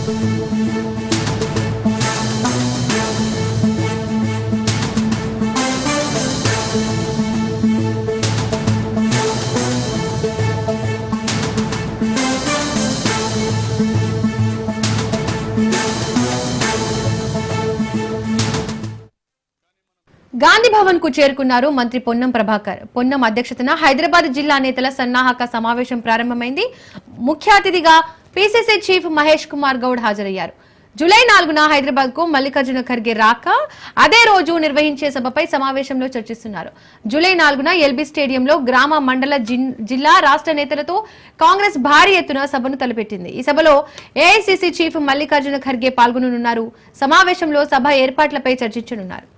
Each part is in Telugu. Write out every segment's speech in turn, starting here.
గాంధీ భవన్ కు చేరుకున్నారు మంత్రి పొన్నం ప్రభాకర్. పొన్నం అధ్యక్షతన హైదరాబాద్ జిల్లా నేతల సన్నాహక సమావేశం ప్రారంభమైంది. ముఖ్య అతిథిగా పీసీసీ చీఫ్ మహేష్ కుమార్ గౌడ్ హాజరయ్యారు. జూలై 4న హైదరాబాద్ కు మల్లికార్జున ఖర్గే రాక అదే రోజు నిర్వహించే సభపై సమావేశంలో చర్చిస్తున్నారు. జూలై 4న ఎల్బీ స్టేడియంలో గ్రామ మండల జిల్లా రాష్ట్ర నేతలతో కాంగ్రెస్ భారీ ఎత్తున సభను తలపెట్టింది. ఈ సభలో ఏఐసీసీ చీఫ్ మల్లికార్జున ఖర్గే పాల్గొననున్నారు. సమావేశంలో సభ ఏర్పాట్లపై చర్చించనున్నారు.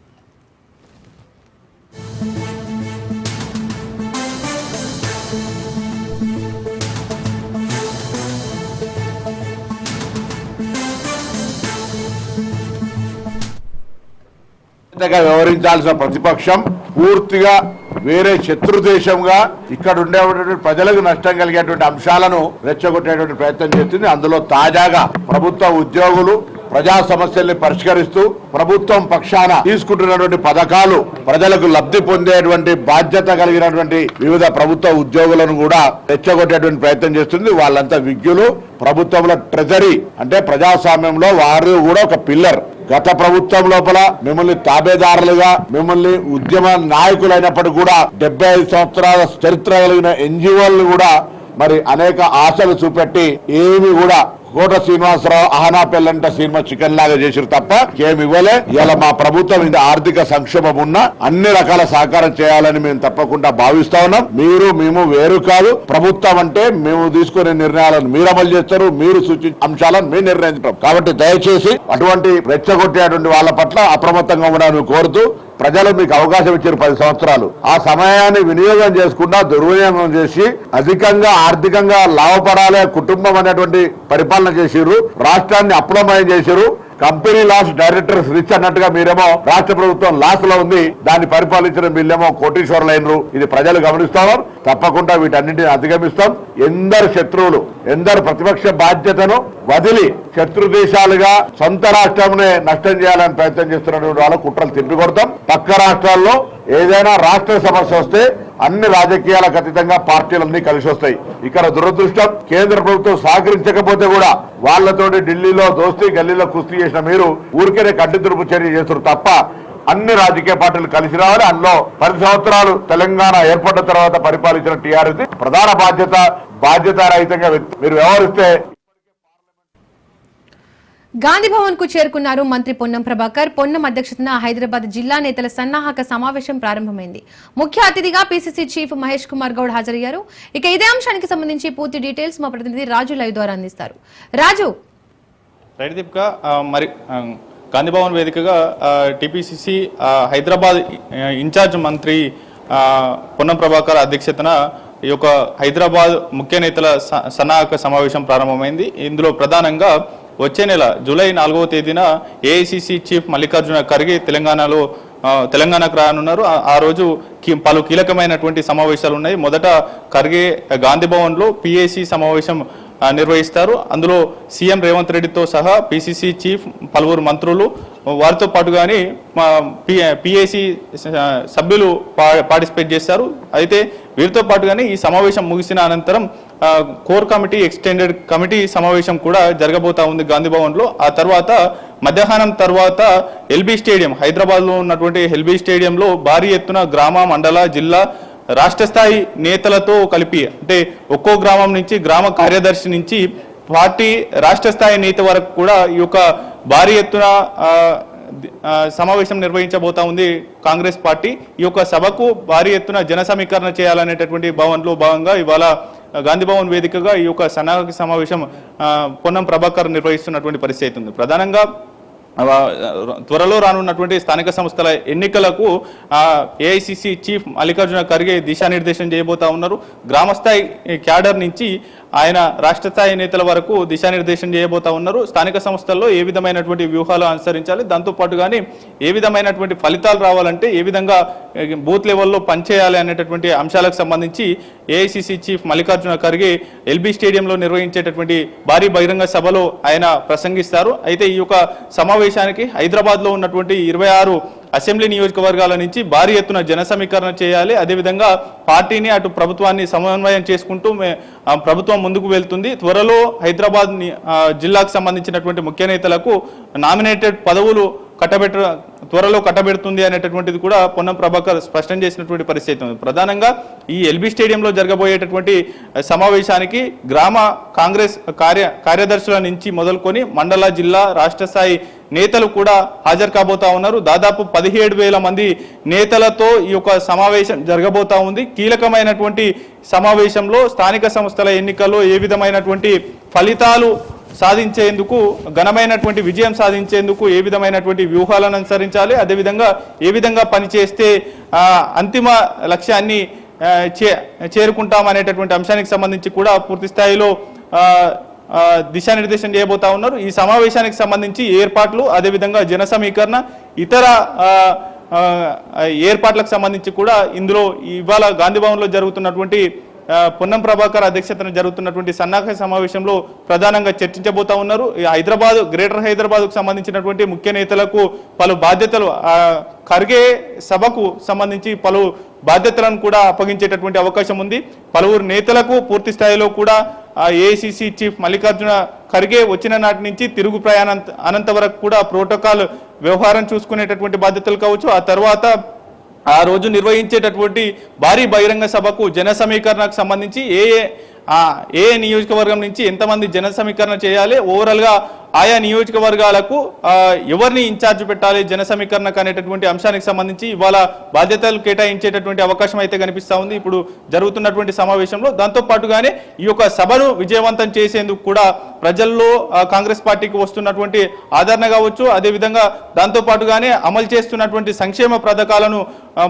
వ్యవహరించాల్సిన ప్రతిపక్షం పూర్తిగా వేరే శత్రు దేశంగా ఇక్కడ ఉండేటువంటి ప్రజలకు నష్టం కలిగేటువంటి అంశాలను రెచ్చగొట్టేటువంటి ప్రయత్నం చేస్తుంది. అందులో తాజాగా ప్రభుత్వ ఉద్యోగులు ప్రజా సమస్యల్ని పరిష్కరిస్తూ ప్రభుత్వం పక్షాన తీసుకుంటున్నటువంటి పథకాలు ప్రజలకు లబ్ధి పొందేటువంటి బాధ్యత కలిగినటువంటి వివిధ ప్రభుత్వ ఉద్యోగులను కూడా రెచ్చగొట్టేటువంటి ప్రయత్నం చేస్తుంది. వాళ్ళంతా విజ్ఞులు. ప్రభుత్వంలో ట్రెజరీ అంటే ప్రజాస్వామ్యంలో వారు కూడా ఒక పిల్లర్. గత ప్రభుత్వం లోపల మిమ్మల్ని తాబేదారులుగా మిమ్మల్ని ఉద్యమ నాయకులైనప్పటికీ కూడా 75 సంవత్సరాల చరిత్ర కలిగిన ఎన్జిఓలను కూడా మరి అనేక ఆశలు చూపెట్టి ఏమి కూడా కోట శ్రీనివాసరావు ఆహనా పెళ్ళంట సినిమా చికెన్ లాగా చేసిరు తప్ప ఏమి ఇవ్వలే. ఇలా మా ప్రభుత్వం ఇది ఆర్థిక సంక్షోభం ఉన్న అన్ని రకాల సహకారం చేయాలని మేము తప్పకుండా భావిస్తా ఉన్నాం. మేము వేరు కాదు. ప్రభుత్వం అంటే మేము తీసుకునే నిర్ణయాలను మీరు అమలు చేస్తారు, మీరు సూచించే అంశాలను మేము నిర్ణయించడం. కాబట్టి దయచేసి అటువంటి రెచ్చగొట్టేటువంటి వాళ్ళ పట్ల అప్రమత్తంగా ఉండాలని కోరుతూ, ప్రజలు మీకు అవకాశం ఇచ్చారు 10 సంవత్సరాలు. ఆ సమయాన్ని వినియోగం చేసుకుండా దుర్వినియోగం చేసి అధికంగా ఆర్థికంగా లాభపడాలే కుటుంబం అనేటువంటి పరిపాలన చేసిర్రు. రాష్ట్రాన్ని అప్రమయం చేసిర్రు. కంపెనీ లాస్ డైరెక్టర్స్ రిచ్ అన్నట్టుగా మీరేమో రాష్ట్ర ప్రభుత్వం లాస్ లో ఉంది, దాన్ని పరిపాలించిన వీళ్ళేమో కోటీశ్వరులైనరు. ఇది ప్రజలు గమనిస్తున్నారు. తప్పకుండా వీటన్నింటిని అధిగమిస్తాం. ఎందరు శత్రువులు ఎందరు ప్రతిపక్ష బాధ్యతను వదిలి శత్రు దేశాలుగా సొంత రాష్ట్రంనే నష్టం చేయాలని ప్రయత్నం చేస్తున్నటువంటి వాళ్ళ కుట్రలు తిప్పికొడతాం. పక్క రాష్ట్రాల్లో ఏదైనా రాష్ట్ర సమస్య వస్తే అన్ని రాజకీయాలకు అతీతంగా పార్టీలన్నీ కలిసి వస్తాయి. ఇక్కడ దురదృష్టం కేంద్ర ప్రభుత్వం సహకరించకపోతే కూడా వాళ్లతోటి ఢిల్లీలో దోస్తీ గల్లీలో కుస్తీ చేసిన మీరు ఊరికేనే కట్టితురుపు చర్య చేస్తారు తప్ప అన్ని రాజకీయ పార్టీలు కలిసి రావాలి. అందులో 10 సంవత్సరాలు తెలంగాణ ఏర్పడిన తర్వాత పరిపాలించిన టీఆర్ఎస్ ప్రధాన బాధ్యతారహితంగా మీరు వ్యవహరిస్తే. గాంధీ భవన్ కు చేరుకున్నారు మంత్రి పొన్నం ప్రభాకర్. పొన్నం అధ్యక్షతన హైదరాబాద్ జిల్లా నేతల సన్నాహక సమావేశం ప్రారంభమైంది. ముఖ్య అతిథిగా పీసీసీ చీఫ్ మహేష్ కుమార్ గౌడ్ హాజరయ్యారు. ఇక ఇదే అంశానికి సంబంధించి పూర్తి డీటెయిల్స్ మా ప్రతినిధి రాజు లైవ్ ద్వారా అందిస్తారు. రాజు, రైట్ దీపిక, మరి గాంధీ భవన్ వేదికగా టీపీసీసీ హైదరాబాద్ ఇన్ఛార్జ్ మంత్రి పొన్నం ప్రభాకర్ అధ్యక్షతన ఈ యొక్క హైదరాబాద్ ముఖ్య నేతల సన్నాహక సమావేశం ప్రారంభమైంది. ఇందులో ప్రధానంగా వచ్చే నెల జూలై 4వ తేదీన ఏఐసీసీ చీఫ్ మల్లికార్జున ఖర్గే తెలంగాణకు రానున్నారు. ఆ రోజు పలు కీలకమైనటువంటి సమావేశాలు ఉన్నాయి. మొదట ఖర్గే గాంధీ భవన్లో పిఏసీ సమావేశం నిర్వహిస్తారు. అందులో సీఎం రేవంత్ రెడ్డితో సహా పీసీసీ చీఫ్, పలువురు మంత్రులు, వారితో పాటుగానే పిఏసీ సభ్యులు పార్టిసిపేట్ చేస్తారు. అయితే వీరితో పాటుగానే ఈ సమావేశం ముగిసిన అనంతరం కోర్ కమిటీ, ఎక్స్టెండెడ్ కమిటీ సమావేశం కూడా జరగబోతా ఉంది గాంధీ భవన్లో. ఆ తర్వాత మధ్యాహ్నం తర్వాత ఎల్బీ స్టేడియం, హైదరాబాద్లో ఉన్నటువంటి ఎల్బీ స్టేడియంలో భారీ ఎత్తున గ్రామ, మండల, జిల్లా, రాష్ట్ర స్థాయి నేతలతో కలిపి అంటే ఒక్కో గ్రామం నుంచి గ్రామ కార్యదర్శి నుంచి పార్టీ రాష్ట్ర స్థాయి నేత వరకు కూడా ఈ యొక్క భారీ ఎత్తున సమావేశం నిర్వహించబోతా ఉంది కాంగ్రెస్ పార్టీ. ఈ యొక్క సభకు భారీ ఎత్తున జన సమీకరణ చేయాలనేటటువంటి భావనలో భాగంగా ఇవాళ గాంధీ భవన్ వేదికగా ఈ యొక్క సన్నాహక సమావేశం పొన్నం ప్రభాకర్ నిర్వహిస్తున్నటువంటి పరిస్థితి ఉంది. ప్రధానంగా త్వరలో రానున్నటువంటి స్థానిక సంస్థల ఎన్నికలకు ఏఐసీసీ చీఫ్ మల్లికార్జున ఖర్గే దిశానిర్దేశం చేయబోతా ఉన్నారు. గ్రామస్థాయి క్యాడర్ నుంచి ఆయన రాష్ట్ర స్థాయి నేతల వరకు దిశానిర్దేశం చేయబోతా ఉన్నారు. స్థానిక సంస్థల్లో ఏ విధమైనటువంటి వ్యూహాలు అనుసరించాలి, దాంతోపాటుగానే ఏ విధమైనటువంటి ఫలితాలు రావాలంటే ఏ విధంగా బూత్ లెవెల్లో పనిచేయాలి అనేటటువంటి అంశాలకు సంబంధించి AICC chief Mallikarjuna Kharge LB స్టేడియంలో నిర్వహించేటటువంటి భారీ బహిరంగ సభలో ఆయన ప్రసంగిస్తారు. అయితే ఈ యొక్క సమావేశానికి హైదరాబాద్లో ఉన్నటువంటి 26 అసెంబ్లీ నియోజకవర్గాల నుంచి భారీ ఎత్తున జన సమీకరణ చేయాలి. అదేవిధంగా పార్టీని అటు ప్రభుత్వాన్ని సమన్వయం చేసుకుంటూ ప్రభుత్వం ముందుకు వెళ్తుంది. త్వరలో హైదరాబాద్ జిల్లాకు సంబంధించినటువంటి ముఖ్య నేతలకు నామినేటెడ్ పదవులు త్వరలో కట్టబెడుతుంది అనేటటువంటిది కూడా పొన్నం ప్రభాకర్ స్పష్టం చేసినటువంటి పరిస్థితి ఉంది. ప్రధానంగా ఈ ఎల్బీ స్టేడియంలో జరగబోయేటటువంటి సమావేశానికి గ్రామ కాంగ్రెస్ కార్యదర్శుల నుంచి మొదలుకొని మండల, జిల్లా, రాష్ట్ర స్థాయి నేతలు కూడా హాజరు కాబోతా ఉన్నారు. దాదాపు 17,000 మంది నేతలతో ఈ యొక్క సమావేశం జరగబోతా ఉంది. కీలకమైనటువంటి సమావేశంలో స్థానిక సంస్థల ఎన్నికల్లో ఏ విధమైనటువంటి ఫలితాలు సాధించేందుకు, ఘనమైనటువంటి విజయం సాధించేందుకు ఏ విధమైనటువంటి వ్యూహాలను అనుసరించాలి, అదేవిధంగా ఏ విధంగా పనిచేస్తే అంతిమ లక్ష్యాన్ని చేరుకుంటామనేటటువంటి అంశానికి సంబంధించి కూడా పూర్తి స్థాయిలో దిశానిర్దేశం చేయబోతా ఉన్నారు. ఈ సమావేశానికి సంబంధించి ఏర్పాట్లు, అదేవిధంగా జన సమీకరణ, ఇతర ఏర్పాట్లకు సంబంధించి కూడా ఇందులో ఇవాళ గాంధీభవన్లో జరుగుతున్నటువంటి పొన్నం ప్రభాకర్ అధ్యక్షతన జరుగుతున్నటువంటి సన్నాహక సమావేశంలో ప్రధానంగా చర్చించబోతా ఉన్నారు. హైదరాబాద్, గ్రేటర్ హైదరాబాద్కు సంబంధించినటువంటి ముఖ్య నేతలకు పలు బాధ్యతలు, ఖర్గే సభకు సంబంధించి పలు బాధ్యతలను కూడా అప్పగించేటటువంటి అవకాశం ఉంది. పలువురు నేతలకు పూర్తి స్థాయిలో కూడా ఏఐసిసి చీఫ్ మల్లికార్జున ఖర్గే వచ్చిన నాటి నుంచి తిరుగు ప్రయాణం అనంత వరకు కూడా ప్రోటోకాల్ వ్యవహారం చూసుకునేటటువంటి బాధ్యతలు కావచ్చు. ఆ తర్వాత ఆ రోజు నిర్వహించేటటువంటి భారీ బహిరంగ సభకు జన సమీకరణకు సంబంధించి ఏ నియోజకవర్గం నుంచి ఎంతమంది జన సమీకరణ చేయాలి, ఓవరాల్గా ఆయా నియోజకవర్గాలకు ఎవరిని ఇన్ఛార్జ్ పెట్టాలి జన సమీకరణకు అనేటటువంటి అంశానికి సంబంధించి ఇవాళ బాధ్యతలు కేటాయించేటటువంటి అవకాశం అయితే కనిపిస్తూ ఉంది ఇప్పుడు జరుగుతున్నటువంటి సమావేశంలో. దాంతోపాటుగానే ఈ యొక్క సభను విజయవంతం చేసేందుకు కూడా ప్రజల్లో కాంగ్రెస్ పార్టీకి వస్తున్నటువంటి ఆదరణ కావచ్చు, అదేవిధంగా దాంతోపాటుగానే అమలు చేస్తున్నటువంటి సంక్షేమ పథకాలను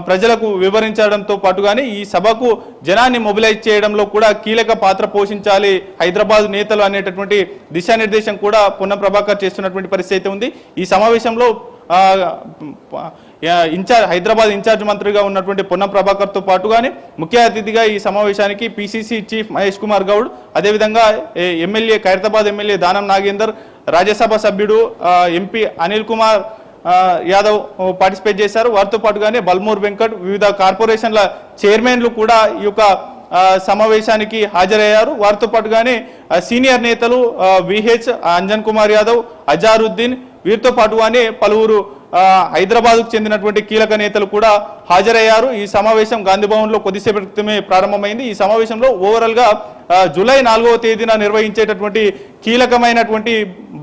ప్రజలకు వివరించడంతో పాటుగానే ఈ సభకు జనాన్ని మొబిలైజ్ చేయడంలో కూడా కీలక పాత్ర పోషించాలి హైదరాబాద్ నేతలు అనేటటువంటి దిశానిర్దేశం కూడా పొన్నం ప్రభాకర్ చేస్తున్నటువంటి పరిస్థితి ఉంది. ఈ సమావేశంలో హైదరాబాద్ ఇన్ఛార్జ్ మంత్రిగా ఉన్నటువంటి పొన్నం ప్రభాకర్తో పాటుగానే ముఖ్య అతిథిగా ఈ సమావేశానికి పిసిసి చీఫ్ మహేష్ కుమార్ గౌడ్, అదేవిధంగా ఎమ్మెల్యే ఖైరతాబాద్ ఎమ్మెల్యే దానం నాగేందర్, రాజ్యసభ సభ్యుడు ఎంపీ అనిల్ కుమార్ యాదవ్ పార్టిసిపేట్ చేశారు. వారితో పాటుగానే బల్మూర్ వెంకట్, వివిధ కార్పొరేషన్ల చైర్మన్లు కూడా ఈ యొక్క సమావేశానికి హాజరయ్యారు. వారితో పాటుగానే సీనియర్ నేతలు విహెచ్ అంజన్ కుమార్ యాదవ్, అజారుద్దీన్, వీరితో పాటుగానే పలువురు హైదరాబాద్కు చెందినటువంటి కీలక నేతలు కూడా హాజరయ్యారు. ఈ సమావేశం గాంధీభవన్లో కొద్దిసేపటి క్రితమే ప్రారంభమైంది. ఈ సమావేశంలో ఓవరాల్గా జూలై 4వ తేదీన నిర్వహించేటటువంటి కీలకమైనటువంటి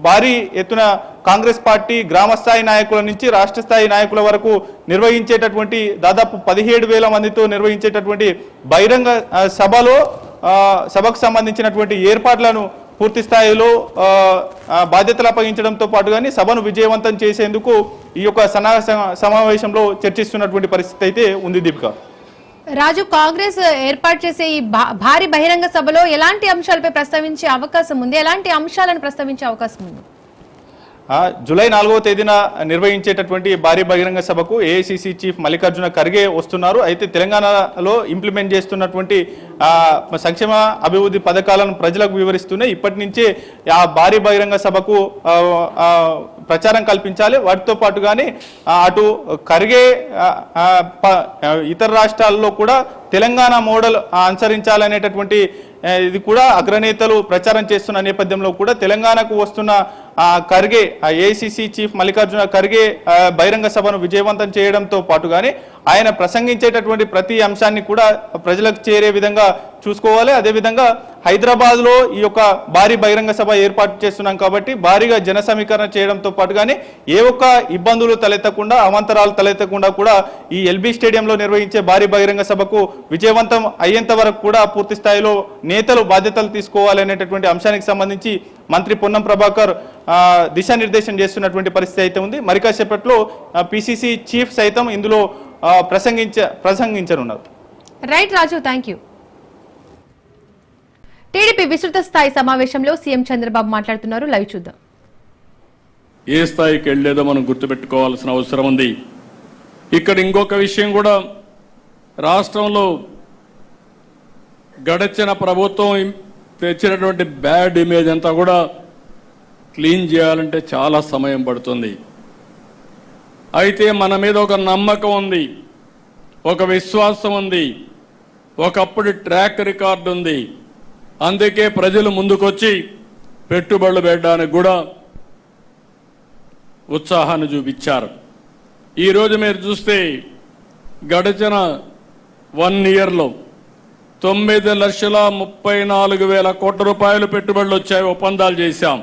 భారీ ఎత్తున కాంగ్రెస్ పార్టీ గ్రామస్థాయి నాయకుల నుంచి రాష్ట్ర స్థాయి నాయకుల వరకు నిర్వహించేటటువంటి దాదాపు 17,000 మందితో నిర్వహించేటటువంటి బహిరంగ సభకు సంబంధించినటువంటి ఏర్పాట్లను పూర్తి స్థాయిలో బాధ్యతలు అప్పగించడంతో పాటుగానే సభను విజయవంతం చేసేందుకు ఈ యొక్క సమావేశంలో చర్చిస్తున్నటువంటి పరిస్థితి అయితే ఉంది. దీపిక, రాజు, కాంగ్రెస్ ఏర్పాటు చేసే ఈ భారీ బహిరంగ సభలో ఎలాంటి అంశాలపై ప్రస్తావించే అవకాశం ఉంది, ఎలాంటి అంశాలను ప్రస్తావించే అవకాశం ఉంది? జూలై 4వ తేదీన నిర్వహించేటటువంటి భారీ బహిరంగ సభకు ఏఐసిసి చీఫ్ మల్లికార్జున ఖర్గే వస్తున్నారు. అయితే తెలంగాణలో ఇంప్లిమెంట్ చేస్తున్నటువంటి సంక్షేమ అభివృద్ధి పథకాలను ప్రజలకు వివరిస్తూనే ఇప్పటి నుంచే ఆ భారీ బహిరంగ సభకు ప్రచారం కల్పించాలి. వాటితో పాటుగానే అటు ఖర్గే ఇతర రాష్ట్రాల్లో కూడా తెలంగాణ మోడల్ అనుసరించాలనేటటువంటి ఇది కూడా అగ్రనేతలు ప్రచారం చేస్తున్న నేపథ్యంలో కూడా తెలంగాణకు వస్తున్న ఖర్గే ఏఐసిసి చీఫ్ మల్లికార్జున ఖర్గే బహిరంగ సభను విజయవంతం చేయడంతో పాటుగానే ఆయన ప్రసంగించేటటువంటి ప్రతి అంశాన్ని కూడా ప్రజలకు చేరే విధంగా చూసుకోవాలి. అదేవిధంగా హైదరాబాద్లో ఈ యొక్క భారీ బహిరంగ సభ ఏర్పాటు చేస్తున్నాం కాబట్టి భారీగా జన సమీకరణ చేయడంతో పాటుగానే ఏ ఒక్క ఇబ్బందులు తలెత్తకుండా, అవాంతరాలు తలెత్తకుండా కూడా ఈ ఎల్బీ స్టేడియంలో నిర్వహించే భారీ బహిరంగ సభకు విజయవంతం అయ్యేంత వరకు కూడా పూర్తి స్థాయిలో నేతలు బాధ్యతలు తీసుకోవాలి అనేటటువంటి అంశానికి సంబంధించి మంత్రి పొన్నం ప్రభాకర్ దిశానిర్దేశం చేస్తున్నటువంటి పరిస్థితి అయితే ఉంది. మరి కాసేపట్లో పిసిసి చీఫ్ సైతం ఇందులో ప్రసంగించనున్నారు. Right Raju, thank you. TDP విస్తృత స్థాయి సమావేశంలో సీఎం చంద్రబాబు మాట్లాడుతున్నారు. లైవ్ చూద్దాం. ఏ స్థాయికి వెళ్లేదో మనం గుర్తుపెట్టుకోవాల్సిన అవసరం ఉంది. ఇక్కడ ఇంకొక విషయం కూడా, రాష్ట్రంలో గడిచిన ప్రభుత్వం తెచ్చినటువంటి బ్యాడ్ ఇమేజ్ అంతా కూడా క్లీన్ చేయాలంటే చాలా సమయం పడుతుంది. అయితే మన మీద ఒక నమ్మకం ఉంది, ఒక విశ్వాసం ఉంది, ఒకప్పుడు ట్రాక్ రికార్డు ఉంది. అందుకే ప్రజలు ముందుకొచ్చి పెట్టుబడులు పెట్టడానికి కూడా ఉత్సాహాన్ని చూపించారు. ఈరోజు మీరు చూస్తే గడిచిన 1 ఇయర్లో 9,34,000 కోట్ల రూపాయలు పెట్టుబడులు వచ్చాయి, ఒప్పందాలు చేశాం.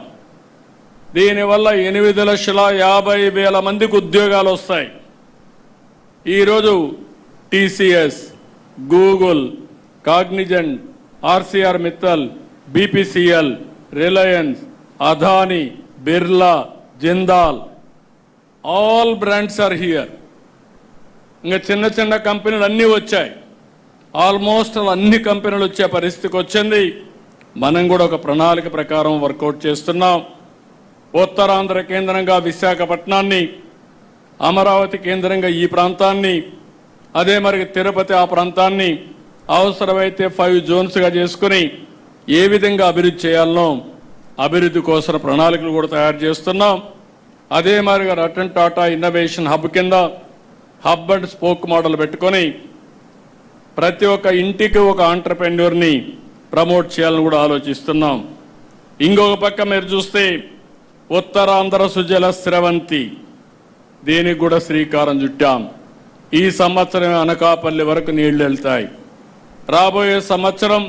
దీనివల్ల 8,50,000 మందికి ఉద్యోగాలు వస్తాయి. ఈరోజు TCS, Google, Cognizant, Arcelor Mittal, BPCL, Reliance, Adani, Birla, Jindal, all brands are here. ఇంకా చిన్న చిన్న కంపెనీలు అన్నీ వచ్చాయి. ఆల్మోస్ట్ అన్ని కంపెనీలు వచ్చే పరిస్థితికి వచ్చింది. మనం కూడా ఒక ప్రణాళిక ప్రకారం వర్కౌట్ చేస్తున్నాం. ఉత్తరాంధ్ర కేంద్రంగా విశాఖపట్నాన్ని, అమరావతి కేంద్రంగా ఈ ప్రాంతాన్ని, అదే మరి తిరుపతి ఆ ప్రాంతాన్ని అవసరమైతే 5 జోన్స్గా చేసుకుని ఏ విధంగా అభివృద్ధి చేయాలనో అభివృద్ధి కోసం ప్రణాళికలు కూడా తయారు చేస్తున్నాం. అదే మాదిరిగా రతన్ టాటా ఇన్నోవేషన్ హబ్ కింద హబ్ అండ్ స్పోక్ మోడల్ పెట్టుకొని ప్రతి ఒక్క ఇంటికి ఒక ఆంటర్ప్రెన్యూర్ని ప్రమోట్ చేయాలని కూడా ఆలోచిస్తున్నాం. ఇంకొక పక్క మీరు చూస్తే ఉత్తరాంధ్ర సుజల స్రవంతి, దీనికి కూడా శ్రీకారం చుట్టాం. ఈ సంవత్సరం అనకాపల్లి వరకు నీళ్లు వెళ్తాయి. రాబోయే సంవత్సరం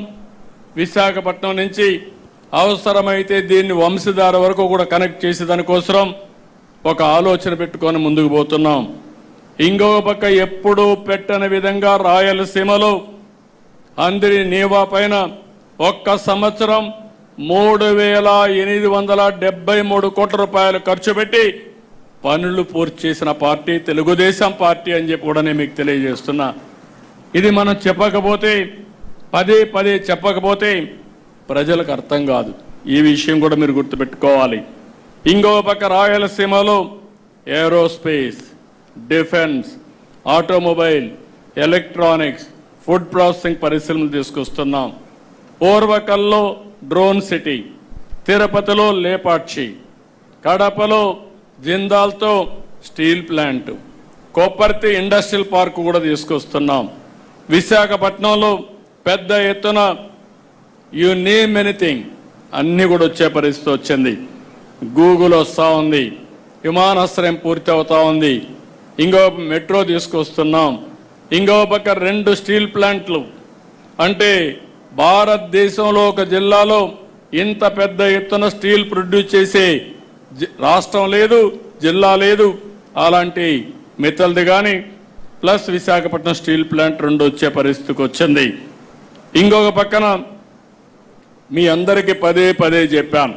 విశాఖపట్నం నుంచి అవసరమైతే దీన్ని వంశధార వరకు కూడా కనెక్ట్ చేసే దానికోసం ఒక ఆలోచన పెట్టుకొని ముందుకు పోతున్నాం. ఇంకొక పక్క ఎప్పుడూ పెట్టని విధంగా రాయలసీమలో అందరి నీవా పైన ఒక్క సంవత్సరం 3,873 కోట్ల రూపాయలు ఖర్చు పెట్టి పనులు పూర్తి చేసిన పార్టీ తెలుగుదేశం పార్టీ అని చెప్పి కూడా నేను మీకు తెలియజేస్తున్నా. ఇది మనం చెప్పకపోతే, పదే పదే చెప్పకపోతే ప్రజలకు అర్థం కాదు. ఈ విషయం కూడా మీరు గుర్తుపెట్టుకోవాలి. ఇంకో పక్క రాయలసీమలో aerospace, defence, automobile, electronics, food processing పరిశ్రమలు తీసుకొస్తున్నాం. ఓర్వకల్లో డ్రోన్ సిటీ, తిరుపతిలో లేపాక్షి, కడపలో జిందాల్తో steel plant, Kopparthi industrial park కూడా తీసుకొస్తున్నాం. విశాఖపట్నంలో పెద్ద ఎత్తున యు నేమ్ ఎనీథింగ్ అన్నీ కూడా వచ్చే పరిస్థితి వచ్చింది. గూగుల్ వస్తూ ఉంది, విమానాశ్రయం పూర్తి అవుతా ఉంది, ఇంకో మెట్రో తీసుకొస్తున్నాం. ఇంకో పక్క 2 స్టీల్ ప్లాంట్లు. అంటే భారతదేశంలో ఒక జిల్లాలో ఇంత పెద్ద ఎత్తున స్టీల్ ప్రొడ్యూస్ చేసే రాష్ట్రం లేదు, జిల్లా లేదు. అలాంటి మిత్తల్ది కానీ ప్లస్ విశాఖపట్నం స్టీల్ ప్లాంట్ 2 వచ్చే పరిస్థితికి వచ్చింది. ఇంకొక పక్కన మీ అందరికీ పదే పదే చెప్పాను,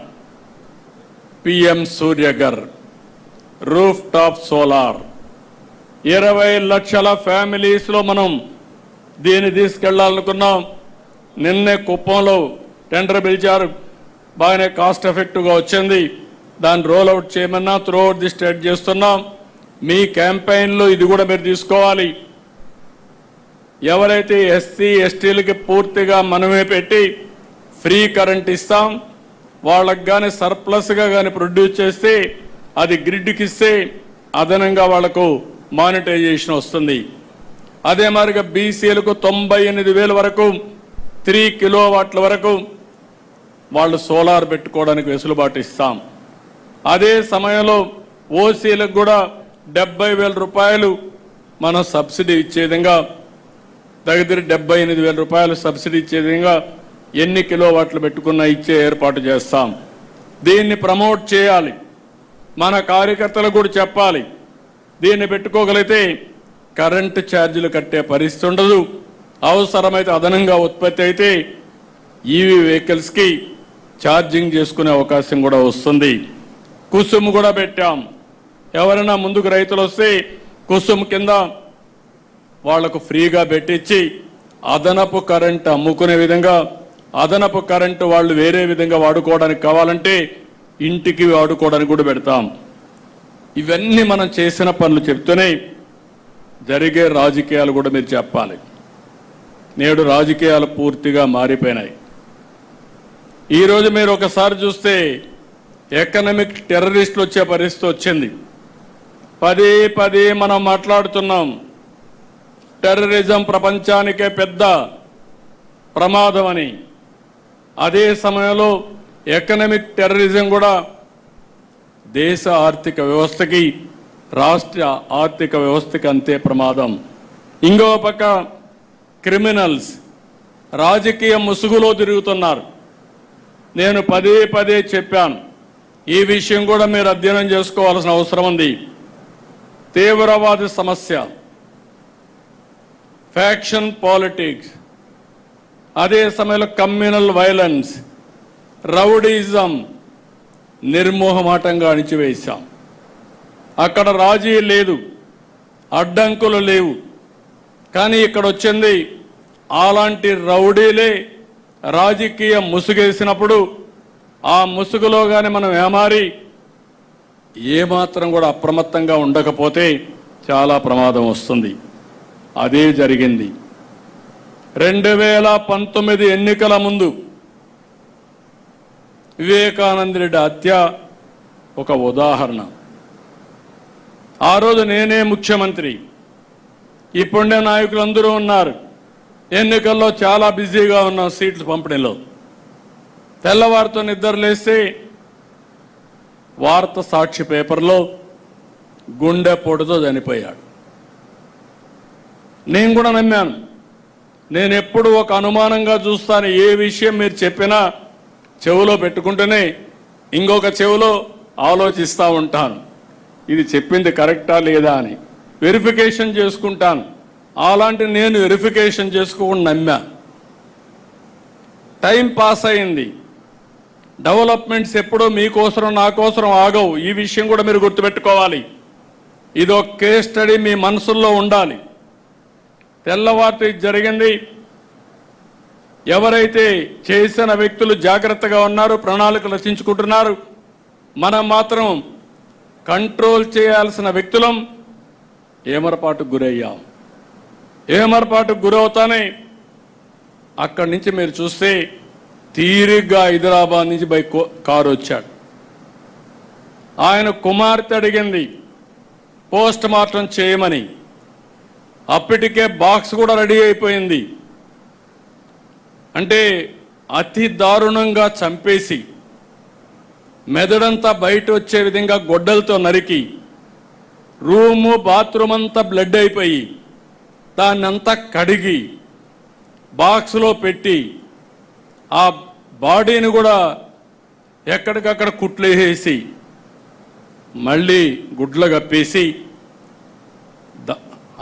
PM Surya Ghar, roof top solar, 20 లక్షల ఫ్యామిలీస్లో మనం దీన్ని తీసుకెళ్లాలనుకున్నాం. నిన్నే కుప్పంలో టెండర్ పిలిచారు, బాగానే కాస్ట్ ఎఫెక్టివ్గా వచ్చింది. దాన్ని రోల్ అవుట్ చేయమన్నా త్రూ అవుట్ ది స్టేట్ చేస్తున్నాం. మీ క్యాంపెయిన్లో ఇది కూడా మీరు తీసుకోవాలి. ఎవరైతే ఎస్సీ ఎస్టీలకి పూర్తిగా మనమే పెట్టి ఫ్రీ కరెంట్ ఇస్తాం, వాళ్ళకి కానీ సర్ప్లస్గా కానీ ప్రొడ్యూస్ చేస్తే అది గ్రిడ్కి ఇస్తే అదనంగా వాళ్లకు మానిటైజేషన్ వస్తుంది. అదే మాదిరిగా బీసీలకు 98,000 వరకు 3 కిలోవాట్ల వరకు వాళ్ళు సోలార్ పెట్టుకోవడానికి వెసులుబాటు ఇస్తాం. అదే సమయంలో ఓసీలకు కూడా 70,000 రూపాయలు మనం సబ్సిడీ ఇచ్చే విధంగా, దగ్గర 78,000 రూపాయలు సబ్సిడీ ఇచ్చే విధంగా ఎన్ని కిలోవాట్లు పెట్టుకున్నా ఇచ్చే ఏర్పాటు చేస్తాం. దీన్ని ప్రమోట్ చేయాలి, మన కార్యకర్తలకు కూడా చెప్పాలి. దీన్ని పెట్టుకోగలిగితే కరెంటు ఛార్జీలు కట్టే పరిస్థితి ఉండదు. అవసరమైతే అదనంగా ఉత్పత్తి అయితే ఈవీ వెహికల్స్కి ఛార్జింగ్ చేసుకునే అవకాశం కూడా వస్తుంది. కుసుమ్ కూడా పెట్టాం. ఎవరైనా ముందుకు రైతులు వస్తే కుసుమ్ కింద వాళ్లకు ఫ్రీగా పెట్టించి అదనపు కరెంట్ అమ్ముకునే విధంగా అదనపు కరెంటు వాళ్ళు వేరే విధంగా వాడుకోవడానికి కావాలంటే ఇంటికి వాడుకోవడానికి కూడా పెడతాం. ఇవన్నీ మనం చేసిన పనులు చెప్తూనే జరిగే రాజకీయాలు కూడా మీరు చెప్పాలి. నేడు రాజకీయాలు పూర్తిగా మారిపోయినాయి. ఈరోజు మీరు ఒకసారి చూస్తే ఎకనామిక్ టెర్రరిస్టులు వచ్చే పరిస్థితి వచ్చింది. పదే పదే మనం మాట్లాడుతున్నాం. టెర్రరిజం ప్రపంచానికే పెద్ద ప్రమాదం అని. అదే సమయంలో ఎకనామిక్ టెర్రరిజం కూడా దేశ ఆర్థిక వ్యవస్థకి, రాష్ట్ర ఆర్థిక వ్యవస్థకి అంతే ప్రమాదం. ఇంకో పక్క క్రిమినల్స్ రాజకీయ ముసుగులో తిరుగుతున్నారు. నేను పదే పదే చెప్పాను, ఈ విషయం కూడా మీరు అధ్యయనం చేసుకోవాల్సిన అవసరం ఉంది. తీవ్రవాద సమస్య, ఫ్యాక్షన్ పాలిటిక్స్, అదే సమయంలో కమ్యూనల్ వైలెన్స్, రౌడీజం నిర్మోహమాటంగా అణిచివేశాం. అక్కడ రాజీ లేదు, అడ్డంకులు లేవు. కానీ ఇక్కడ వచ్చింది అలాంటి రౌడీలే రాజకీయ ముసుగేసినప్పుడు ఆ ముసుగులో కానీ మనం ఏమారి ఏమాత్రం కూడా అప్రమత్తంగా ఉండకపోతే చాలా ప్రమాదం వస్తుంది. అదే జరిగింది. 2019 ఎన్నికల ముందు వివేకానంద రెడ్డి హత్య ఒక ఉదాహరణ. ఆ రోజు నేనే ముఖ్యమంత్రి, ఇప్పుడే నాయకులందరూ ఉన్నారు. ఎన్నికల్లో చాలా బిజీగా ఉన్నాం సీట్లు పంపిణీలో. తెల్లవారితో నిద్రలేస్తే వార్త సాక్షి పేపర్లో గుండెపోటుతో చనిపోయాడు. నేను కూడా నమ్మాను. నేను ఎప్పుడు ఒక అనుమానంగా చూస్తాను. ఏ విషయం మీరు చెప్పినా చెవులో పెట్టుకుంటూనే ఇంకొక చెవులో ఆలోచిస్తూ ఉంటాను, ఇది చెప్పింది కరెక్టా లేదా అని వెరిఫికేషన్ చేసుకుంటాను. అలాంటి నేను వెరిఫికేషన్ చేసుకోకుండా నమ్మా. టైం పాస్ అయింది. డెవలప్మెంట్స్ ఎప్పుడూ మీకోసరం నా కోసం ఆగవు. ఈ విషయం కూడా మీరు గుర్తుపెట్టుకోవాలి. ఇదో కేస్ స్టడీ మీ మనసుల్లో ఉండాలి. తెల్లవారి జరిగింది. ఎవరైతే చేసిన వ్యక్తులు జాగ్రత్తగా ఉన్నారు, ప్రణాళికలు రచించుకుంటున్నారు, మనం మాత్రం కంట్రోల్ చేయాల్సిన వ్యక్తులం ఏమరపాటుకు గురయ్యాం. ఏమరపాటుకు గురవుతానే అక్కడి నుంచి మీరు చూస్తే తీరిగ్గా హైదరాబాద్ నుంచి కారు వచ్చాడు. ఆయన కుమార్తె అడిగింది పోస్ట్ మార్టం చేయమని. అప్పటికే బాక్స్ కూడా రెడీ అయిపోయింది. అంటే అతి దారుణంగా చంపేసి మెదడంతా బయట వచ్చే విధంగా గొడ్డలతో నరికి రూము బాత్రూమ్ అంతా బ్లడ్ అయిపోయి దాన్నంతా కడిగి బాక్స్లో పెట్టి ఆ బాడీని కూడా ఎక్కడికక్కడ కుట్లేసి మళ్ళీ గుడ్లు కప్పేసి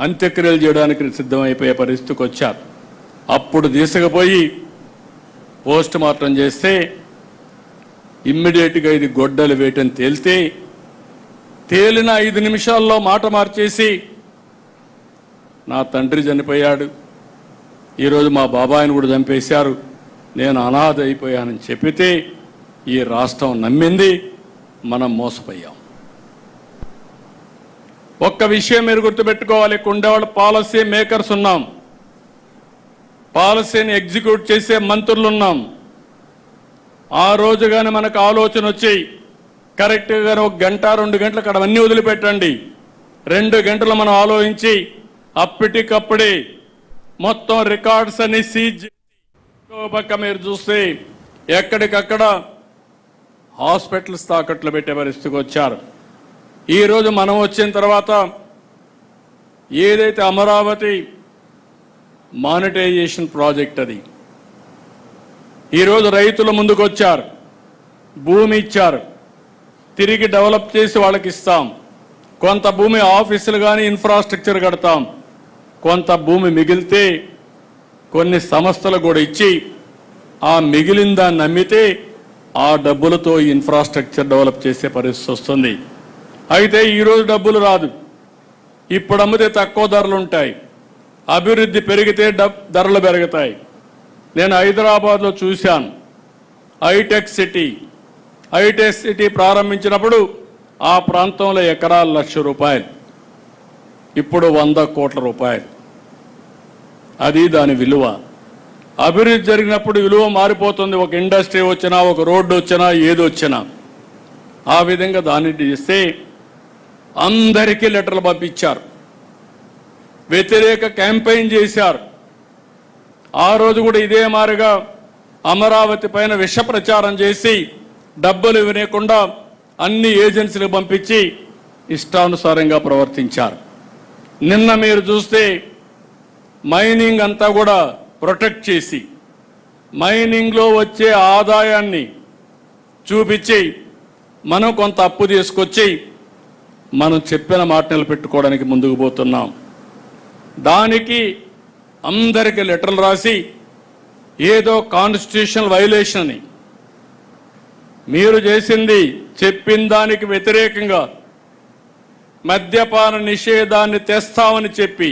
అంత్యక్రియలు చేయడానికి సిద్ధమైపోయే పరిస్థితికి వచ్చారు. అప్పుడు తీసుకుపోయి పోస్ట్ మార్టం చేస్తే ఇమ్మీడియట్గా ఇది గొడ్డలు వేయటని తేలిన 5 నిమిషాల్లో మాట మార్చేసి నా తండ్రి చనిపోయాడు, ఈరోజు మా బాబాయిని కూడా చంపేశారు, నేను అనాథ అయిపోయానని చెప్పితే ఈ రాష్ట్రం నమ్మింది. మనం మోసపోయాం. ఒక్క విషయం మీరు గుర్తుపెట్టుకోవాలి. ఉండేవాళ్ళు పాలసీ మేకర్స్ ఉన్నాం, పాలసీని ఎగ్జిక్యూట్ చేసే మంత్రులు ఉన్నాం. ఆ రోజు కానీ మనకు ఆలోచన వచ్చి కరెక్ట్గా 1 గంట 2 గంటలు అక్కడ అన్నీ వదిలిపెట్టండి. 2 గంటలు మనం ఆలోచించి అప్పటికప్పుడే మొత్తం రికార్డ్స్ అన్ని సీజ్. పక్క మీరు చూస్తే ఎక్కడికక్కడ హాస్పిటల్స్ తాకట్లు పెట్టే పరిస్థితికి వచ్చారు. ఈరోజు మనం వచ్చిన తర్వాత ఏదైతే అమరావతి మానిటైజేషన్ ప్రాజెక్ట్ అది ఈరోజు రైతుల ముందుకు వచ్చారు, భూమి ఇచ్చారు, తిరిగి డెవలప్ చేసి వాళ్ళకి ఇస్తాం. కొంత భూమి ఆఫీసులు కానీ ఇన్ఫ్రాస్ట్రక్చర్ కడతాం, కొంత భూమి మిగిలితే కొన్ని సంస్థలు కూడా ఇచ్చి ఆ మిగిలిన దాన్ని అమ్మితే ఆ డబ్బులతో ఇన్ఫ్రాస్ట్రక్చర్ డెవలప్ చేసే పరిస్థితి వస్తుంది. అయితే ఈరోజు డబ్బులు రాదు, ఇప్పుడు అమ్మితే తక్కువ ధరలు ఉంటాయి, అభివృద్ధి పెరిగితే ధరలు పెరుగుతాయి. నేను హైదరాబాద్లో చూశాను. హైటెక్ సిటీ ప్రారంభించినప్పుడు ఆ ప్రాంతంలో ఎకరాలు ₹1,00,000, ఇప్పుడు 100 కోట్ల రూపాయలు. అది దాని విలువ. అభివృద్ధి జరిగినప్పుడు విలువ మారిపోతుంది. ఒక ఇండస్ట్రీ వచ్చినా, ఒక రోడ్డు వచ్చినా, ఏది వచ్చినా. ఆ విధంగా దాన్ని చేస్తే అందరికీ లెటర్లు పంపించారు, వ్యతిరేక క్యాంపెయిన్ చేశారు. ఆ రోజు కూడా ఇదే మారిగా అమరావతి పైన విష ప్రచారం చేసి డబ్బులు ఇవ్వకుండా అన్ని ఏజెన్సీలకు పంపించి ఇష్టానుసారంగా ప్రవర్తించారు. నిన్న మీరు చూస్తే మైనింగ్ అంతా కూడా ప్రొటెక్ట్ చేసి మైనింగ్లో వచ్చే ఆదాయాన్ని చూపించి మనం కొంత అప్పు తీసుకొచ్చి మనం చెప్పిన మాట నిలబెట్టుకోవడానికి ముందుకు పోతున్నాం. దానికి అందరికీ లెటర్లు రాసి ఏదో కాన్స్టిట్యూషనల్ వైలేషన్ అని, మీరు చేసింది చెప్పిన దానికి వ్యతిరేకంగా మద్యపాన నిషేధాన్ని తెస్తామని చెప్పి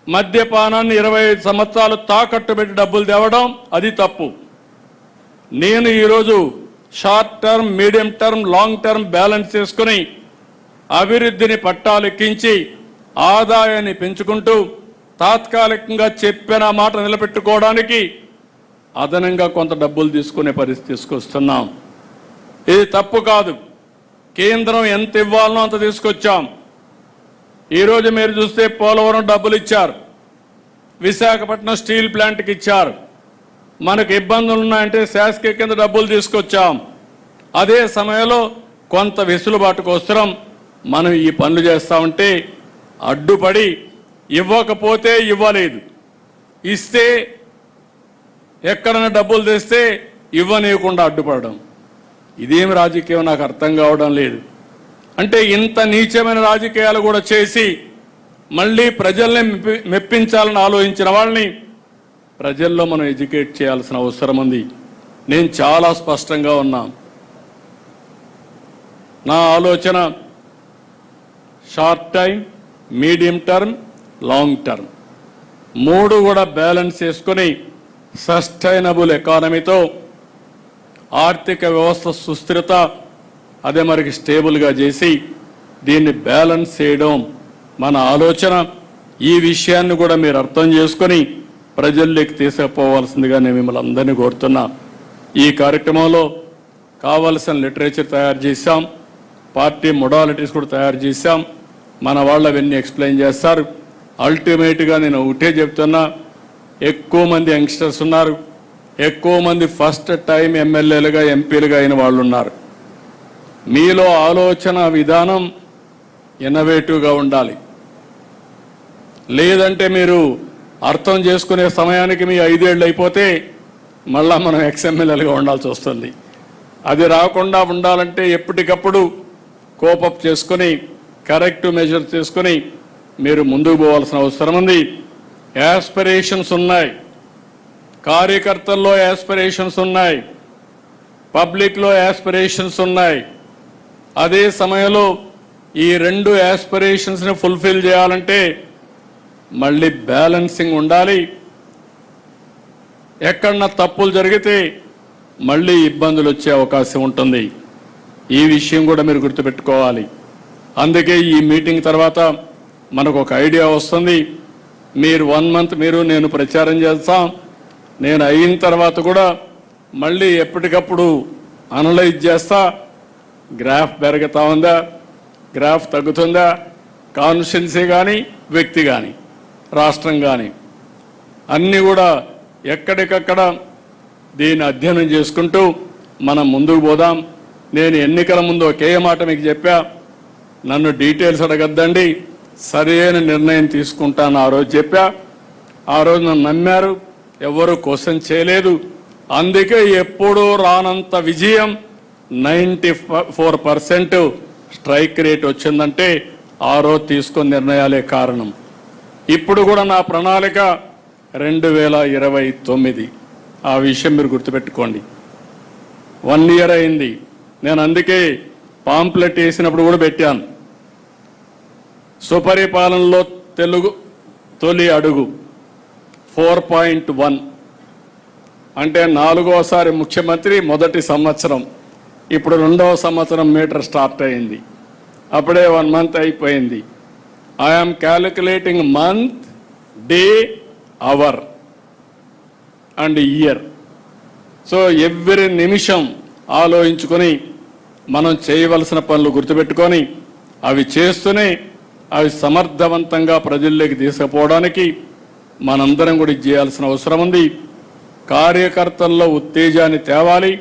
మద్యపానాన్ని 25 సంవత్సరాలు తాకట్టు పెట్టి డబ్బులు తేవడం అది తప్పు. నేను ఈరోజు short term, medium term, long term balance చేసుకుని అభివృద్ధిని పట్టాలెక్కించి ఆదాయాన్ని పెంచుకుంటూ తాత్కాలికంగా చెప్పిన మాట నిలబెట్టుకోవడానికి అదనంగా కొంత డబ్బులు తీసుకునే పరిస్థితి తీసుకొస్తున్నాం. ఇది తప్పు కాదు. కేంద్రం ఎంత ఇవ్వాలనో అంత తీసుకొచ్చాం. ఈరోజు మీరు చూస్తే పోలవరం డబ్బులు ఇచ్చారు, విశాఖపట్నం స్టీల్ ప్లాంట్కి ఇచ్చారు. మనకు ఇబ్బందులు ఉన్నాయంటే శాసక కింద డబ్బులు తీసుకొచ్చాం. అదే సమయంలో కొంత వెసులుబాటు కోసం మనం ఈ పనులు చేస్తా ఉంటే అడ్డుపడి ఇవ్వకపోతే ఇవ్వలేదు, ఇస్తే ఎక్కడైనా డబ్బులు తెస్తే ఇవ్వనీయకుండా అడ్డుపడడం, ఇదేమి రాజకీయం నాకు అర్థం కావడం లేదు. అంటే ఇంత నీచమైన రాజకీయాలు కూడా చేసి మళ్ళీ ప్రజల్ని మెప్పించాలని ఆలోచించిన వాళ్ళని ప్రజల్లో మనం ఎడ్యుకేట్ చేయాల్సిన అవసరం ఉంది. నేను చాలా స్పష్టంగా ఉన్నా. నా ఆలోచన short time, medium term, long term 3 కూడా బ్యాలెన్స్ చేసుకుని సస్టైనబుల్ ఎకానమీతో ఆర్థిక వ్యవస్థ సుస్థిరత అదే మనకి స్టేబుల్గా చేసి దీన్ని బ్యాలెన్స్ చేయడం మన ఆలోచన. ఈ విషయాన్ని కూడా మీరు అర్థం చేసుకొని ప్రజల్లోకి తీసుకుపోవాల్సిందిగా నేను మిమ్మల్ని అందరినీ కోరుతున్నా. ఈ కార్యక్రమంలో కావలసిన లిటరేచర్ తయారు చేశాం, పార్టీ మొడాలిటీస్ కూడా తయారు చేశాం. మన వాళ్ళు అవన్నీ ఎక్స్ప్లెయిన్ చేస్తారు. అల్టిమేట్గా నేను ఒకటే చెప్తున్నా, ఎక్కువ మంది యంగ్స్టర్స్ ఉన్నారు, ఎక్కువ మంది ఫస్ట్ టైం ఎమ్మెల్యేలుగా, ఎంపీలుగా అయిన వాళ్ళు ఉన్నారు. మీలో ఆలోచన విధానం ఇన్నోవేటివ్గా ఉండాలి. లేదంటే మీరు అర్థం చేసుకునే సమయానికి మీ 5 ఏళ్ళు అయిపోతే మళ్ళా మనం ఎక్స్ఎమ్మెల్యేలుగా ఉండాల్సి వస్తుంది. అది రాకుండా ఉండాలంటే ఎప్పటికప్పుడు కోపప్ చేసుకొని కరెక్టివ్ మెజర్స్ చేసుకొని మీరు ముందుకు పోవాల్సిన అవసరం ఉంది. యాస్పిరేషన్స్ ఉన్నాయి, కార్యకర్తల్లో యాస్పిరేషన్స్ ఉన్నాయి, పబ్లిక్లో యాస్పిరేషన్స్ ఉన్నాయి. అదే సమయంలో ఈ 2 యాస్పిరేషన్స్ని ఫుల్ఫిల్ చేయాలంటే మళ్ళీ బ్యాలెన్సింగ్ ఉండాలి. ఎక్కడన్నా తప్పులు జరిగితే మళ్ళీ ఇబ్బందులు వచ్చే అవకాశం ఉంటుంది. ఈ విషయం కూడా మీరు గుర్తుపెట్టుకోవాలి. అందుకే ఈ మీటింగ్ తర్వాత మనకు ఒక ఐడియా వస్తుంది. మీరు 1 మంత్ నేను ప్రచారం చేస్తాం. నేను అయిన తర్వాత కూడా మళ్ళీ ఎప్పటికప్పుడు అనలైజ్ చేస్తా. గ్రాఫ్ పెరుగుతా ఉందా, గ్రాఫ్ తగ్గుతుందా, కాన్స్టిట్యున్సీ కానీ, వ్యక్తి కానీ, రాష్ట్రం కానీ అన్నీ కూడా ఎక్కడికక్కడ దీన్ని అధ్యయనం చేసుకుంటూ మనం ముందుకు పోదాం. నేను ఎన్నికల ముందు ఒకే మాట మీకు చెప్పా, నన్ను డీటెయిల్స్ అడగద్దండి, సరైన నిర్ణయం తీసుకుంటాను ఆ రోజు చెప్పా. ఆ రోజు నన్ను నమ్మారు, ఎవరు క్వశ్చన్ చేయలేదు. అందుకే ఎప్పుడూ రానంత విజయం 94% స్ట్రైక్ రేట్ వచ్చిందంటే ఆ రోజు తీసుకున్న నిర్ణయాలే కారణం. ఇప్పుడు కూడా నా ప్రణాళిక 2029. ఆ విషయం మీరు గుర్తుపెట్టుకోండి. 1 ఇయర్ అయింది. నేను అందుకే పాంప్లెట్ వేసినప్పుడు కూడా పెట్టాను, సుపరిపాలనలో తెలుగు తొలి అడుగు 4.1. అంటే 4వసారి ముఖ్యమంత్రి మొదటి సంవత్సరం, ఇప్పుడు 2వ సంవత్సరం మీటర్ స్టార్ట్ అయింది, అప్పుడే 1 month అయిపోయింది. I'm calculating month, day, hour and year. So every నిమిషం ఆలోచించుకొని మనం చేయవలసిన పనులు గుర్తుపెట్టుకొని అవి చేస్తూనే అవి సమర్థవంతంగా ప్రజల్లోకి తీసుకుపోవడానికి మనందరం కూడా చేయాల్సిన అవసరం ఉంది. కార్యకర్తల్లో ఉత్తేజాన్ని తేవాలి,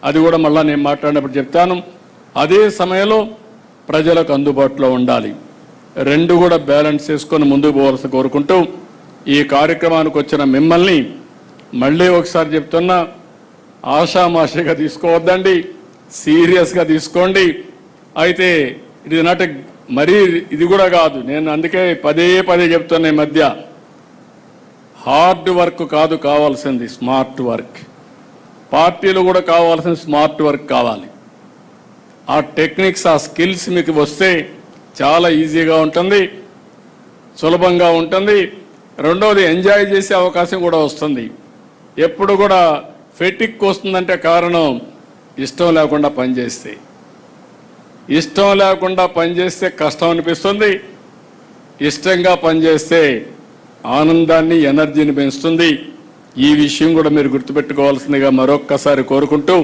అది కూడా మళ్ళీ నేను మాట్లాడినప్పుడు చెప్తాను. అదే సమయంలో ప్రజలకు అందుబాటులో ఉండాలి. రెండు కూడా బ్యాలెన్స్ చేసుకొని ముందుకు పోవాల్సి కోరుకుంటూ ఈ కార్యక్రమానికి వచ్చిన మిమ్మల్ని మళ్ళీ ఒకసారి చెప్తున్నా, ఆషామాషిగా తీసుకోవద్దండి, సీరియస్గా తీసుకోండి. అయితే ఇది నాటి మరీ ఇది కూడా కాదు, నేను అందుకే పదే చెప్తున్నా, ఈ మధ్య హార్డ్ వర్క్ కాదు కావాల్సింది, స్మార్ట్ వర్క్. పార్టీలు కూడా కావాల్సిన స్మార్ట్ వర్క్ కావాలి. ఆ టెక్నిక్స్, ఆ స్కిల్స్ మీకు వస్తే చాలా ఈజీగా ఉంటుంది, సులభంగా ఉంటుంది. రెండవది ఎంజాయ్ చేసే అవకాశం కూడా వస్తుంది. ఎప్పుడు కూడా ఫెటిక్ వస్తుందంటే కారణం ఇష్టం లేకుండా పనిచేస్తే. ఇష్టం లేకుండా పనిచేస్తే కష్టం అనిపిస్తుంది, ఇష్టంగా పనిచేస్తే ఆనందాన్ని, ఎనర్జీని పెంచుతుంది. ఈ విషయం కూడా మీరు గుర్తుపెట్టుకోవాల్సిందిగా మరొక్కసారి కోరుకుంటూ,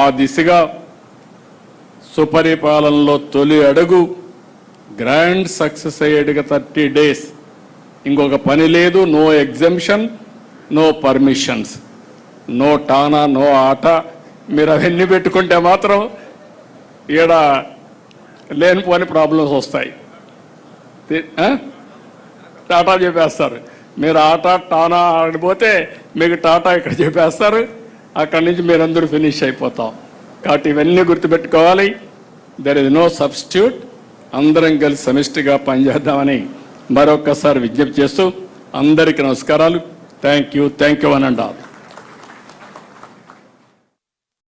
ఆ దిశగా సుపరిపాలనలో తొలి అడుగు గ్రాండ్ సక్సెస్ అయ్యేట్టుగా 30 days. ఇంకొక పని లేదు, no exemption, no permissions, no టానా, నో ఆట. మీరు అవన్నీ పెట్టుకుంటే మాత్రం ఈడ లేనిపోని ప్రాబ్లమ్స్ వస్తాయి. టాటా చెప్పేస్తారు. మీరు ఆట టానా ఆడిపోతే మీకు టాటా ఇక్కడ చెప్పేస్తారు, అక్కడి నుంచి మీరందరూ ఫినిష్ అయిపోతాం. కాబట్టి ఇవన్నీ గుర్తుపెట్టుకోవాలి. There is no substitute. అందరం కలిసి సమిష్టిగా పనిచేద్దామని మరొక్కసారి విజ్ఞప్తి చేస్తూ అందరికీ నమస్కారాలు. Thank you one and all.